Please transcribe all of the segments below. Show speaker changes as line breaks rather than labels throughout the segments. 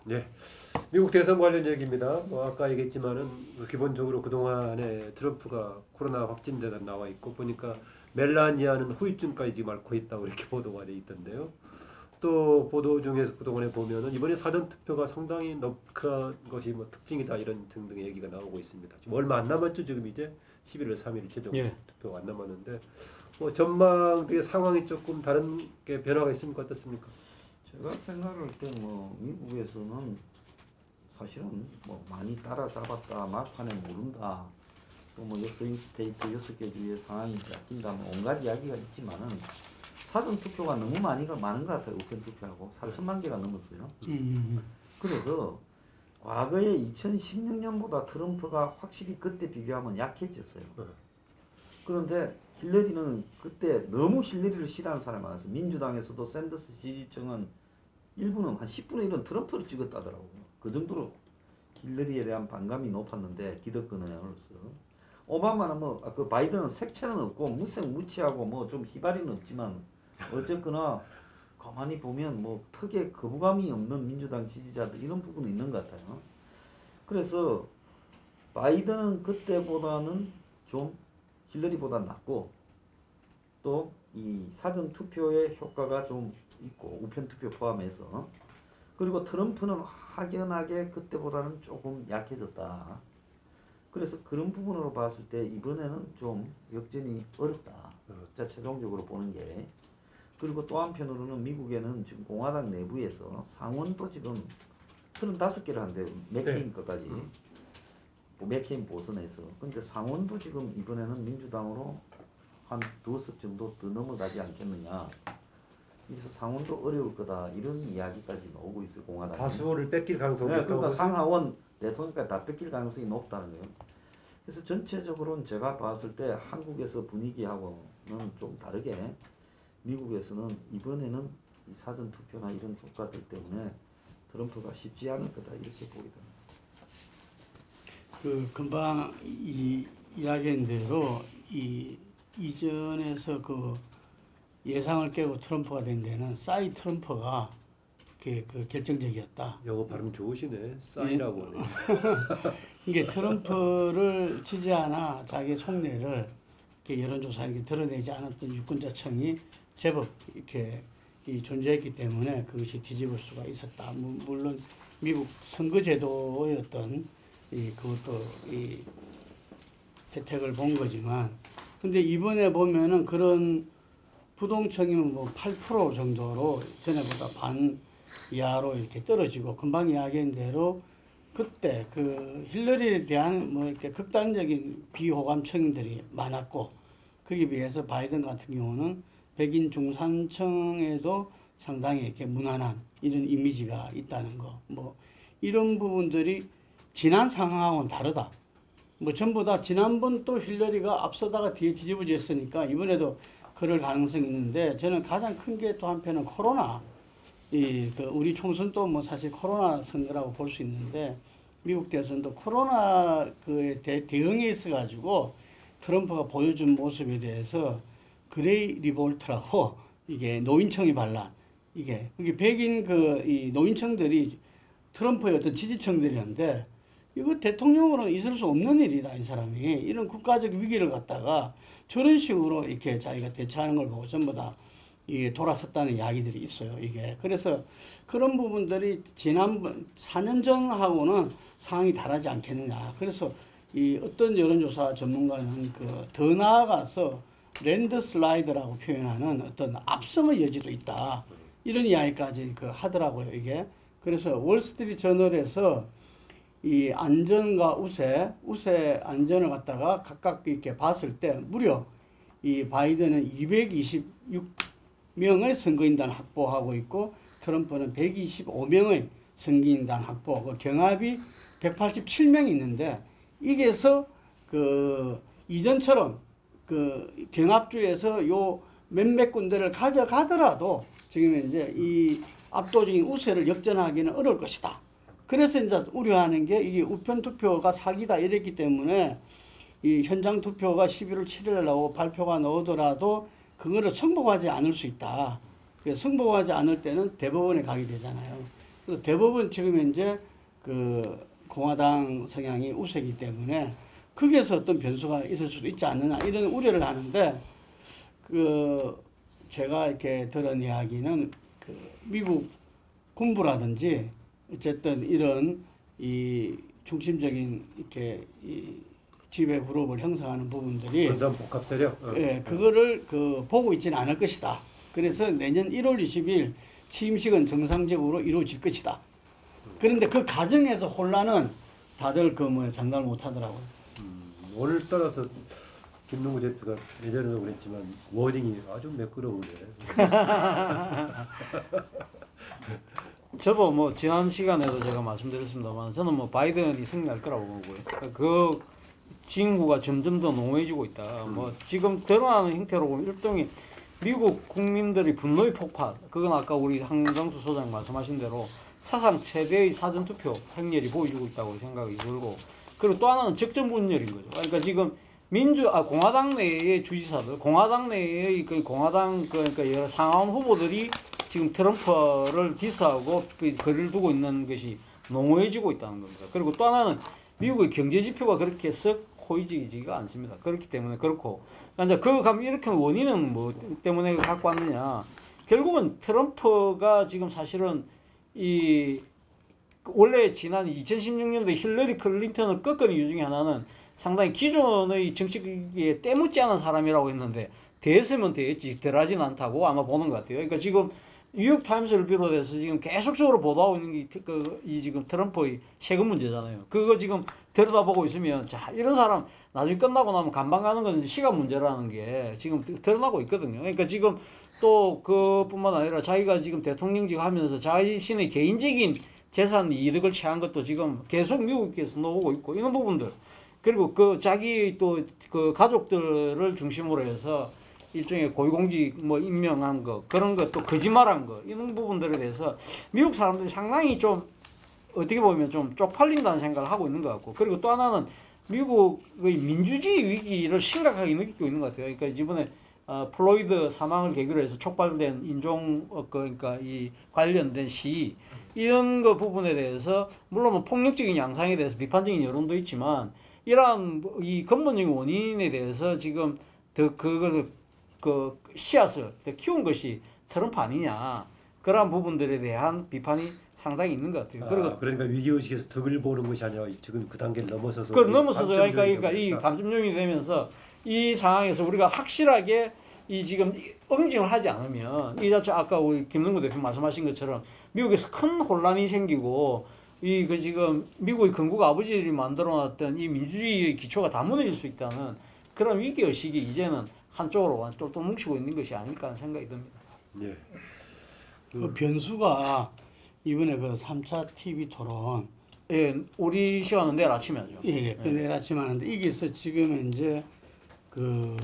네, 미국 대선 관련 얘기입니다. 뭐 아까 얘기했지만은 기본적으로 그동안에 트럼프가 코로나 확진자가 나와 있고 보니까 멜라니아는 후유증까지 지금 앓고 있다고 이렇게 보도가 돼 있던데요. 또 보도 중에서 그동안에 보면은 이번에 사전 투표가 상당히 높은 것이 뭐 특징이다 이런 등등의 얘기가 나오고 있습니다. 지금 얼마 안 남았죠. 지금 이제 11월 3일 최종 투표가 안 남았는데 뭐 전망의 상황이 조금 다른 게 변화가 있습니까? 어떻습니까?
제가 생각할 때 뭐 미국에서는 사실은 뭐 많이 따라잡았다, 막판에 모른다, 또 뭐 스윙 스테이트 6개 주의 상황이 바뀐다, 뭐 온갖 이야기가 있지만은 사전 투표가 너무 많은 것 같아요. 우편 투표하고 4천만 개가 넘었어요. 그래서 과거에 2016년보다 트럼프가 확실히 그때 비교하면 약해졌어요. 그런데 힐러리는 그때 너무 힐러리를 싫어하는 사람이 많았어요. 민주당에서도 샌더스 지지층은 일부는 한 10분의 1은 트럼프를 찍었다더라고요. 그 정도로 힐러리에 대한 반감이 높았는데 기득권으로서 오바마는 뭐 그 바이든은 색채는 없고 무색무취하고 뭐 좀 희발이는 없지만 어쨌거나 가만히 보면 뭐 크게 거부감이 없는 민주당 지지자들 이런 부분이 있는 것 같아요. 그래서 바이든은 그때보다는 좀 힐러리보다 낫고 또 이 사전 투표의 효과가 좀 있고 우편 투표 포함해서 그리고 트럼프는 확연하게 그때보다는 조금 약해졌다. 그래서 그런 부분으로 봤을 때 이번에는 좀 역전이 어렵다. 자, 최종적으로 보는 게. 그리고 또 한편으로는 미국에는 지금 공화당 내부에서 상원도 지금 35개를 한대요. 맥케인 것까지. 맥케인 보선에서. 근데 상원도 지금 이번에는 민주당으로 한 2석 정도 더 넘어가지 않겠느냐. 그래서 상원도 어려울 거다. 이런 이야기까지 나오고 있어요. 공화당.
다수를 뺏길 가능성이
네,
있다고.
그러니까 상하원 대통령까지 다 뺏길 가능성이 높다는 거예요. 그래서 전체적으로는 제가 봤을 때 한국에서 분위기하고는 좀 다르게 미국에서는 이번에는 이 사전 투표나 이런 효과들 때문에 트럼프가 쉽지 않을 거다 이렇게 보게 됩니다.
그 금방 이야기한 대로 이전에서 그 예상을 깨고 트럼프가 된 데는 싸이 트럼프가 그 결정적이었다.
영어 발음 좋으시네. 싸이라고.
이게 트럼프를 지지하나 자기 속내를 이렇게 여론조사에 이렇게 드러내지 않았던 유권자층이 제법 이렇게 존재했기 때문에 그것이 뒤집을 수가 있었다. 물론 미국 선거제도의 어떤 그것도 혜택을 본 거지만, 근데 이번에 보면은 그런 부동층이면 뭐 8% 정도로 전에보다 반 이하로 이렇게 떨어지고, 금방 이야기한 대로 그때 그 힐러리에 대한 뭐 이렇게 극단적인 비호감층들이 많았고, 거기에 비해서 바이든 같은 경우는 백인 중산층에도 상당히 이렇게 무난한 이런 이미지가 있다는 거, 뭐 이런 부분들이 지난 상황하고는 다르다. 뭐 전부 다 지난번 또 힐러리가 앞서다가 뒤에 뒤집어졌으니까 이번에도 그럴 가능성이 있는데, 저는 가장 큰 게 또 한편은 코로나, 우리 총선도 뭐 사실 코로나 선거라고 볼 수 있는데, 미국 대선도 코로나 그에 대응에 있어가지고 트럼프가 보여준 모습에 대해서 그레이 리볼트라고, 이게 노인층이 반란, 이게 백인 이 노인층들이 트럼프의 어떤 지지층들이었는데, 이거 대통령으로는 있을 수 없는 일이다. 이 사람이 이런 국가적 위기를 갖다가 저런 식으로 이렇게 자기가 대처하는 걸 보고 전부 다 이게 돌아섰다는 이야기들이 있어요. 이게 그래서 그런 부분들이 지난번 4년 전하고는 상황이 다르지 않겠느냐. 그래서 이 어떤 여론조사 전문가는 더 나아가서 랜드 슬라이드라고 표현하는 어떤 압승의 여지도 있다. 이런 이야기까지 하더라고요. 이게 그래서 월스트리트 저널에서 이 안전과 우세 안전을 갖다가 각각 이렇게 봤을 때 무려 이 바이든은 226명의 선거인단 확보하고 있고, 트럼프는 125명의 선거인단 확보, 그 경합이 187명이 있는데, 이게서 이전처럼 경합주에서 요 몇몇 군데를 가져가더라도 지금 이제 이 압도적인 우세를 역전하기는 어려울 것이다. 그래서 이제 우려하는 게 이게 우편 투표가 사기다 이랬기 때문에 이 현장 투표가 11월 7일 나오고 발표가 나오더라도 그거를 승복하지 않을 수 있다. 그래서 승복하지 않을 때는 대법원에 가게 되잖아요. 그래서 대법원 지금 현재 그 공화당 성향이 우세이기 때문에 거기에서 어떤 변수가 있을 수도 있지 않느냐 이런 우려를 하는데 그 제가 이렇게 들은 이야기는 그 미국 군부라든지 어쨌든 이런 이 중심적인 이렇게 이 지배 그룹을 형성하는 부분들이
군산 복합 세력.
예, 그거를 그 보고 있지는 않을 것이다. 그래서 내년 1월 20일 취임식은 정상적으로 이루어질 것이다. 그런데 그 과정에서 혼란은 다들 그 뭐 장담을 못 하더라고요.
오늘 따라서 김동구 대표가 예전에도 그랬지만 워딩이 아주 매끄러우네.
저도 뭐 지난 시간에도 제가 말씀드렸습니다만 저는 뭐 바이든이 승리할 거라고 보고요. 그 징후가 점점 더濃해지고 있다. 뭐 지금 드러나는 형태로 보면 일종의 미국 국민들의 분노의 폭발. 그건 아까 우리 한정수 소장 말씀하신 대로 사상 최대의 사전투표 행렬이 보여주고 있다고 생각이 들고, 그리고 또 하나는 적정분열인 거죠. 그러니까 지금 공화당 내의 주지사들, 공화당 내의 그 공화당 그러니까 여러 상하원 후보들이 지금 트럼프를 디스하고 거리를 두고 있는 것이 농후해지고 있다는 겁니다. 그리고 또 하나는 미국의 경제 지표가 그렇게 썩 호의적이지가 않습니다. 그렇기 때문에 그렇고, 이제 그 이렇게 원인은 뭐 때문에 갖고 왔느냐? 결국은 트럼프가 지금 사실은 이 원래 지난 2016년도 힐러리 클린턴을 꺾은 이유 중에 하나는 상당히 기존의 정치에 때묻지 않은 사람이라고 했는데 됐으면 됐지 덜하진 않다고 아마 보는 것 같아요. 그러니까 지금 뉴욕 타임스를 비롯해서 지금 계속적으로 보도하고 있는 게 이 지금 트럼프의 세금 문제잖아요. 그거 지금 들여다보고 있으면 자 이런 사람 나중에 끝나고 나면 감방 가는 건 시간 문제라는 게 지금 드러나고 있거든요. 그러니까 지금 또 그뿐만 아니라 자기가 지금 대통령직 하면서 자신의 개인적인 재산 이득을 취한 것도 지금 계속 미국에서 나오고 있고 이런 부분들, 그리고 그 자기 또 그 가족들을 중심으로 해서 일종의 고위공직 뭐 임명한 거 그런 것 또 거짓말한 거 이런 부분들에 대해서 미국 사람들이 상당히 좀 어떻게 보면 좀 쪽팔린다는 생각을 하고 있는 것 같고, 그리고 또 하나는 미국의 민주주의 위기를 심각하게 느끼고 있는 것 같아요. 그러니까 이번에 플로이드 사망을 계기로 해서 촉발된 인종 그러니까 이 관련된 시위 이런 거 부분에 대해서 물론 뭐 폭력적인 양상에 대해서 비판적인 여론도 있지만 이러한 이 근본적인 원인에 대해서 지금 더 그걸 그 씨앗을 더 키운 것이 트럼프 아니냐, 그러한 부분들에 대한 비판이 상당히 있는 것 같아요. 그리고
그러니까 위기의식에서 덕을 보는 것이 아니라 지금 그 단계를 넘어서서
그러니까 이 감점용이 되면서 이 상황에서 우리가 확실하게 이 지금 응징을 하지 않으면 이 자체 아까 우리 김능구 대표 말씀하신 것처럼 미국에서 큰 혼란이 생기고 이 그 지금 미국의 건국 아버지들이 만들어놨던 이 민주주의의 기초가 다 무너질 수 있다는 그런 위기의식이 이제는 한쪽으로 똘똘 뭉치고 있는 것이 아닐까 하는 생각이 듭니다.
예.
그 변수가 이번에 그 3차 TV 토론
예, 우리 시간은 내일 아침에 하죠.
예, 그 내일 아침 하는데 이게서 지금 이제 그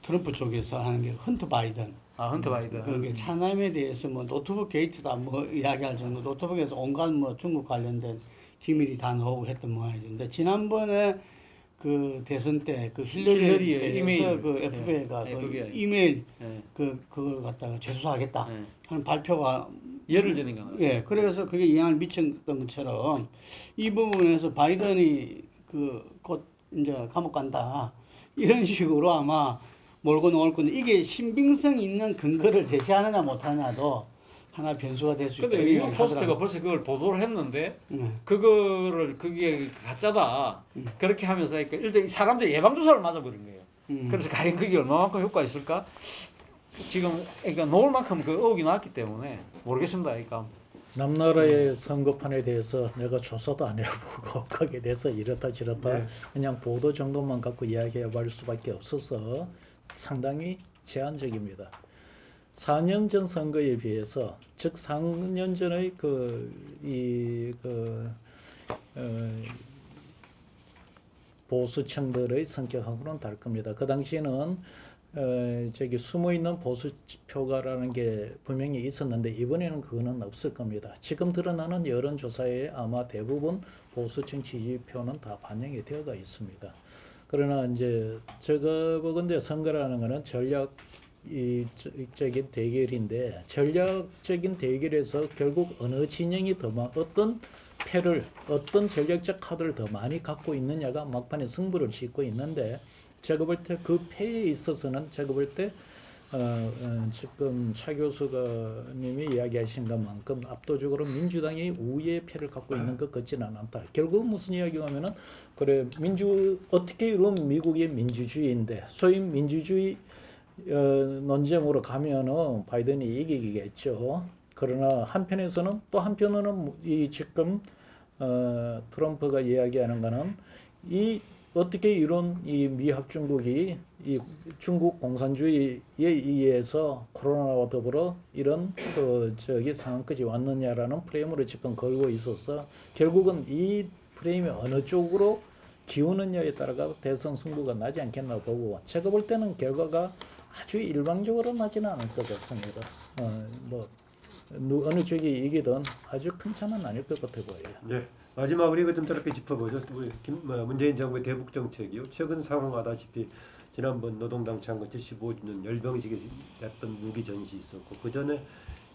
트럼프 쪽에서 하는 게 헌터 바이든.
헌터 바이든.
그게 차남에 대해서 뭐 노트북 게이트다 뭐 이야기할 정도, 노트북에서 온갖 뭐 중국 관련된 기밀이 다 나오고 했던 모양인데 지난번에 그 대선 때 그 힐러리에 대해서
이메일.
그 FBI가
네,
그
FBI.
이메일
네.
그걸 갖다가 재수사하겠다
네.
하는 발표가
예를 드는 거는.
예, 그래서 그게 영향을 미쳤던 것처럼 이 부분에서 바이든이 그 곧 이제 감옥 간다 이런 식으로 아마 몰고 나올 건데 이게 신빙성 있는 근거를 제시하느냐 못하느냐도 하나 변수가 될 수 있다.
근데 뉴욕 포스트가 벌써 그걸 보도를 했는데 그거를 그게 가짜다 그렇게 하면서 그러니까 일단 사람들이 예방주사를 맞아버린 거예요. 그래서 과연 그게 얼마만큼 효과가 있을까? 지금 그러니까 놓을 만큼 그 의혹이 나왔기 때문에 모르겠습니다. 그러니까
남나라의 선거판에 대해서 내가 조사도 안 해보고 거기에 대해서 이렇다 저렇다
네.
그냥 보도 정도만 갖고 이야기해볼 수밖에 없어서 상당히 제한적입니다. 4년 전 선거에 비해서 즉 4년 전의 보수층들의 성격하고는 다를 겁니다. 그 당시에는 숨어 있는 보수 표가라는 게 분명히 있었는데 이번에는 그거는 없을 겁니다. 지금 드러나는 여론조사에 아마 대부분 보수층 지지표는 다 반영이 되어가 있습니다. 그러나 이제 저거 보건대 선거라는 거는 전략적인 대결인데 전략적인 대결에서 결국 어느 진영이 어떤 패를 어떤 전략적 카드를 더 많이 갖고 있느냐가 막판에 승부를 짓고 있는데 제가 볼 때 그 패에 있어서는 제가 볼 때 지금 차 교수님이 이야기하신 것만큼 압도적으로 민주당이 우위의 패를 갖고 있는 것 같지는 않다. 결국 무슨 이야기가 하면은 그래 어떻게 이런 미국의 민주주의인데 소위 민주주의 논쟁으로 가면은 바이든이 이기겠죠. 그러나 한편에서는 또 한편으로는 이 지금 트럼프가 이야기하는 거는 이 어떻게 이런 이 미합 중국이 이 중국 공산주의에 의해서 코로나와 더불어 이런 저기 상황까지 왔느냐라는 프레임으로 지금 걸고 있어서 결국은 이 프레임이 어느 쪽으로 기우느냐에 따라가 대선 승부가 나지 않겠나 보고 제가 볼 때는 결과가 아주 일방적으로 나지는 않을 것 같습니다. 뭐 어느 쪽이 이기든 아주 큰 차는 아닐 것 같아 보여요.
네. 마지막으로 이거 좀 짧게 짚어보죠. 우리 문재인 정부의 대북 정책이요. 최근 상황하다시피 지난번 노동당 창건 75주년 열병식에였던 무기 전시 있었고 그 전에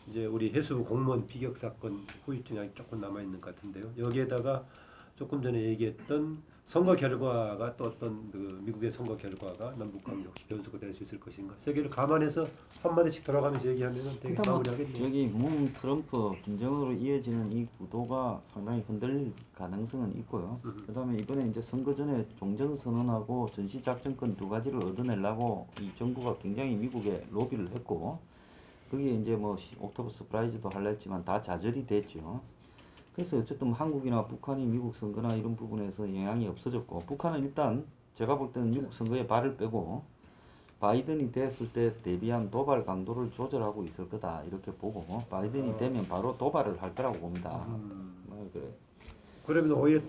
이제 우리 해수부 공무원 비격 사건 후유증이 조금 남아 있는 것 같은데요. 여기에다가 조금 전에 얘기했던 선거 결과가 또 어떤 그 미국의 선거 결과가 남북관계 혹시 변수가 될 수 있을 것인가 세계를 감안해서 한마디씩 돌아가면서 얘기하면 되게 마무리하겠네요.
저기 트럼프, 김정은으로 이어지는 이 구도가 상당히 흔들릴 가능성은 있고요. 그다음에 이번에 이제 선거 전에 종전 선언하고 전시 작전권 두 가지를 얻어내려고 이 정부가 굉장히 미국에 로비를 했고 거기에 이제 뭐 옥토버 서프라이즈도 하려 했지만 다 좌절이 됐죠. 그래서 어쨌든 한국이나 북한이 미국 선거나 이런 부분에서 영향이 없어졌고 북한은 일단 제가 볼 때는 미국 선거에 발을 빼고 바이든이 됐을 때 대비한 도발 강도를 조절하고 있을 거다 이렇게 보고 바이든이 되면 바로 도발을 할 거라고 봅니다. 그래.
그러면 오히려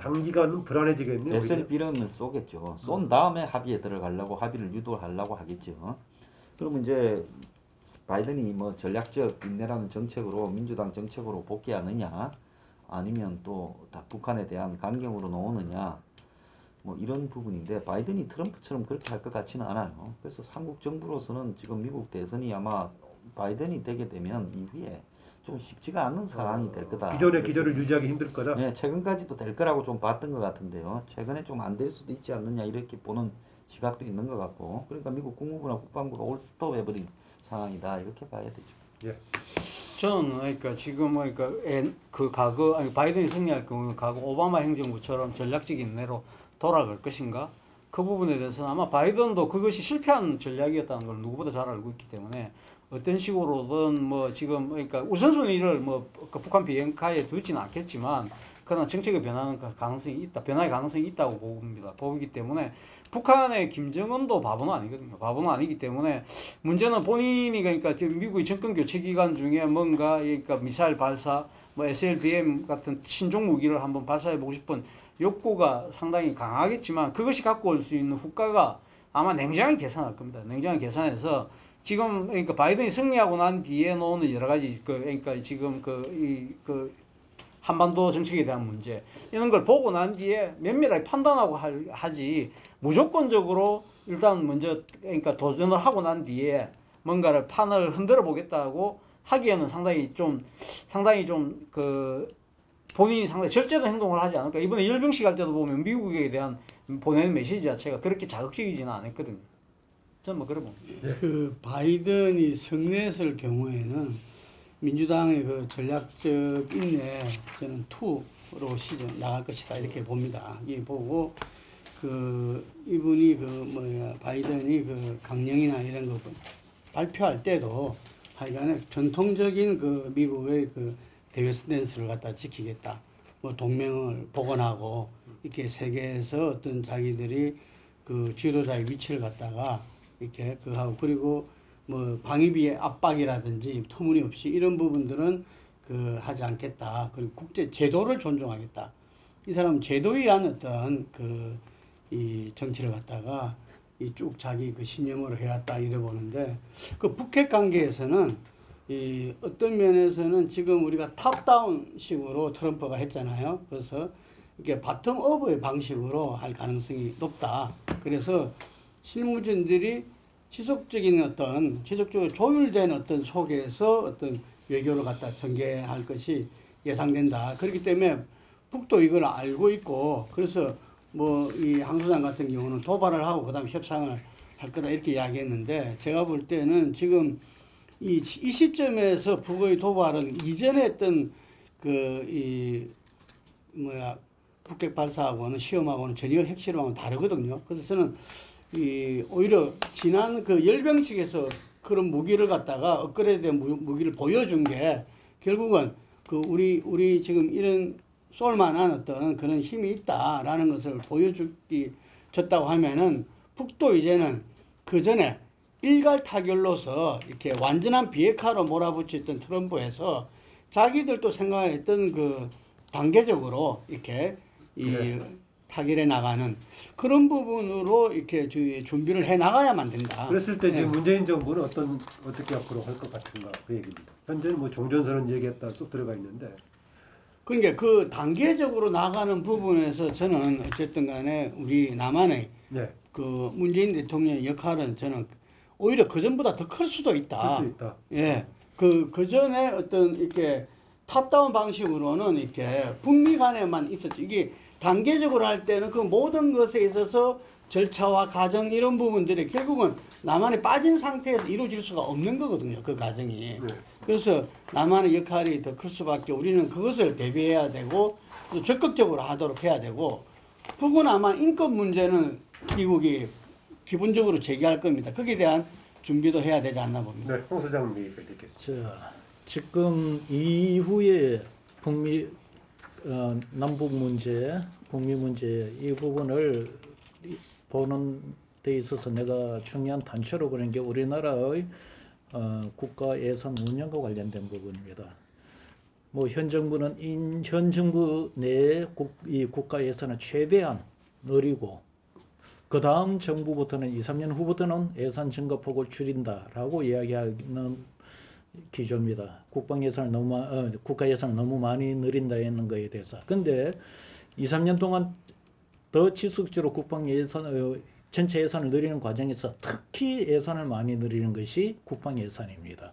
단기간은 불안해지겠네요.
SLB라면 쏘겠죠. 쏜 다음에 합의에 들어가려고 합의를 유도하려고 하겠죠. 그러면 이제 바이든이 뭐 전략적 인내라는 정책으로 민주당 정책으로 복귀하느냐 아니면 또 북한에 대한 강경으로 놓느냐 뭐 이런 부분인데 바이든이 트럼프처럼 그렇게 할 것 같지는 않아요. 그래서 한국 정부로서는 지금 미국 대선이 아마 바이든이 되게 되면 이후에 좀 쉽지가 않은 상황이 될 거다.
기존의 기조를 유지하기 힘들 거다.
네, 최근까지도 될 거라고 좀 봤던 것 같은데요. 최근에 좀 안 될 수도 있지 않느냐 이렇게 보는 시각도 있는 것 같고 그러니까 미국 국무부나 국방부가 올 스톱해버린 상황이다 이렇게 봐야 되죠.
예.
저는 그러니까 지금 그러니까 그 과거 바이든이 승리할 경우 과거 오바마 행정부처럼 전략적인 내로 돌아갈 것인가 그 부분에 대해서는 아마 바이든도 그것이 실패한 전략이었다는 걸 누구보다 잘 알고 있기 때문에 어떤 식으로든 뭐 지금 그러니까 우선순위를 뭐 그 북한 비핵화에 두지는 않겠지만 그러나 정책의 변화는 가능성이 있다 변화의 가능성이 있다고 봅니다. 보기 때문에 북한의 김정은도 바보는 아니거든요. 바보는 아니기 때문에 문제는 본인이 그러니까 지금 미국의 정권 교체 기간 중에 뭔가 그러니까 미사일 발사, 뭐 SLBM 같은 신종 무기를 한번 발사해 보고 싶은 욕구가 상당히 강하겠지만 그것이 갖고 올 수 있는 후과가 아마 냉정하게 계산할 겁니다. 냉정하게 계산해서 지금 그러니까 바이든이 승리하고 난 뒤에 놓는 여러 가지 그러니까 지금 그 한반도 정책에 대한 문제 이런 걸 보고 난 뒤에 면밀하게 판단하고 하지 무조건적으로 일단 먼저 그러니까 도전을 하고 난 뒤에 뭔가를 판을 흔들어 보겠다고 하기에는 상당히 좀 그 본인이 상당히 절제된 행동을 하지 않을까. 이번에 열병식 할 때도 보면 미국에 대한 보내는 메시지 자체가 그렇게 자극적이지는 않았거든요. 저는 뭐 그래 봅니다.
그 바이든이 승리했을 경우에는 민주당의 그 전략적 인내 저는 2로 나갈 것이다 이렇게 봅니다. 이 보고 그 이분이 바이든이 그 강령이나 이런 거 발표할 때도 하여간에 전통적인 그 미국의 그 대외 스탠스를 갖다 지키겠다. 뭐 동맹을 복원하고 이렇게 세계에서 어떤 자기들이 그 지도자의 위치를 갖다가 이렇게 그 하고 그리고 뭐 방위비의 압박이라든지 터무니없이 이런 부분들은 그 하지 않겠다. 그리고 국제 제도를 존중하겠다. 이 사람은 제도에 의한 어떤 그 이 정치를 갖다가 이 쭉 자기 그 신념으로 해왔다 이래 보는데 그 북핵 관계에서는 이 어떤 면에서는 지금 우리가 탑다운 식으로 트럼프가 했잖아요. 그래서 이게 바텀업의 방식으로 할 가능성이 높다. 그래서 실무진들이 지속적으로 조율된 어떤 속에서 어떤 외교를 갖다 전개할 것이 예상된다. 그렇기 때문에 북도 이걸 알고 있고, 그래서 뭐 이 한 소장 같은 경우는 도발을 하고 그다음 협상을 할 거다 이렇게 이야기했는데, 제가 볼 때는 지금 이 시점에서 북의 도발은 이전에 했던 북핵 발사하고는 시험하고는 전혀 핵실험하고는 다르거든요. 그래서 저는 오히려 지난 그 열병식에서 그런 무기를 갖다가 업그레이드된 무기를 보여준 게 결국은 그 우리 지금 이런 쏠만한 어떤 그런 힘이 있다라는 것을 줬다고 하면은, 북도 이제는 그 전에 일괄 타결로서 이렇게 완전한 비핵화로 몰아붙였던 트럼프에서 자기들도 생각했던 그 단계적으로 이렇게 타결해 나가는 그런 부분으로 이렇게 준비를 해 나가야만 된다.
그랬을 때 지금 문재인 정부는 어떻게 앞으로 할 것 같은가 그 얘기입니다. 현재는 뭐 종전선언 얘기했다 쭉 들어가 있는데.
그러니까 그 단계적으로 나가는 부분에서 저는 어쨌든 간에 우리 남한의 그 문재인 대통령의 역할은 저는 오히려 그 전보다 더 클 수도 있다.
클 수 있다.
예. 그 전에 어떤 이렇게 탑다운 방식으로는 이렇게 북미 간에만 있었죠. 이게 단계적으로 할 때는 그 모든 것에 있어서 절차와 과정 이런 부분들이 결국은 남한에 빠진 상태에서 이루어질 수가 없는 거거든요. 그 과정이. 그래서 남한의 역할이 더 클 수밖에, 우리는 그것을 대비해야 되고 또 적극적으로 하도록 해야 되고, 북은 아마 인권 문제는 미국이 기본적으로 제기할 겁니다. 거기에 대한 준비도 해야 되지 않나 봅니다.
네, 홍 소장님 얘기까지 듣겠습니다.
자, 지금 이후에 남북 문제, 북미 문제 이 부분을 보는 데 있어서 내가 중요한 단초로 보는 게 우리나라의 국가 예산 운영과 관련된 부분입니다. 뭐 현 정부는 현 정부 내에 이 국가 예산을 최대한 늘리고, 그 다음 정부부터는 2, 3년 후부터는 예산 증가폭을 줄인다라고 이야기하는 기조입니다. 국가 예산을 너무 많이 늘린다는 거에 대해서. 근데 2, 3년 동안 더 지속적으로 국방 예산, 전체 예산을 늘리는 과정에서 특히 예산을 많이 늘리는 것이 국방 예산입니다.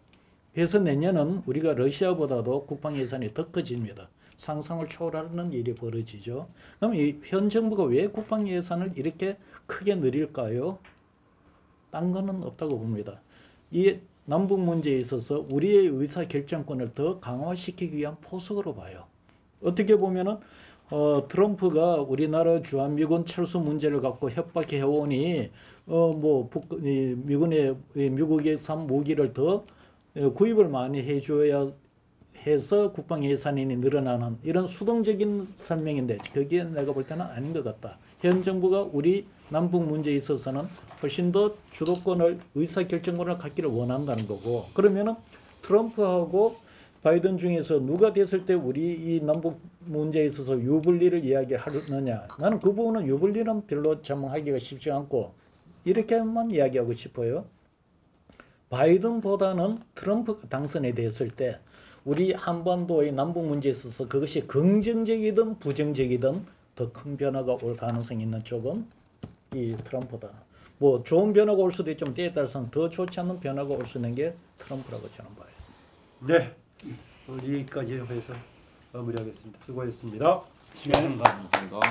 그래서 내년은 우리가 러시아보다도 국방 예산이 더 커집니다. 상상을 초월하는 일이 벌어지죠. 그럼 현 정부가 왜 국방 예산을 이렇게 크게 늘릴까요? 딴 거는 없다고 봅니다. 이 남북 문제에 있어서 우리의 의사 결정권을 더 강화시키기 위한 포석으로 봐요. 어떻게 보면은 트럼프가 우리나라 주한미군 철수 문제를 갖고 협박해 오니 미국에서 무기를 더 구입을 많이 해줘야 해서 국방 예산이 늘어나는 이런 수동적인 설명인데, 거기에 내가 볼 때는 아닌 것 같다. 현 정부가 우리 남북 문제에 있어서는 훨씬 더 주도권을, 의사결정권을 갖기를 원한다는 거고, 그러면은 트럼프하고 바이든 중에서 누가 됐을 때 우리 이 남북 문제에 있어서 유불리를 이야기하느냐, 나는 그 부분은 유불리는 별로 전망하기가 쉽지 않고 이렇게만 이야기하고 싶어요. 바이든보다는 트럼프가 당선이 됐을 때 우리 한반도의 남북 문제에 있어서 그것이 긍정적이든 부정적이든 더 큰 변화가 올 가능성이 있는 쪽은 이 트럼프다. 뭐 좋은 변화가 올 수도 있지만 때에 따라서는 더 좋지 않은 변화가 올 수 있는 게 트럼프라고 저는 봐요.
네, 오늘 여기까지 해서 마무리하겠습니다. 수고하셨습니다.
수고하셨습니다.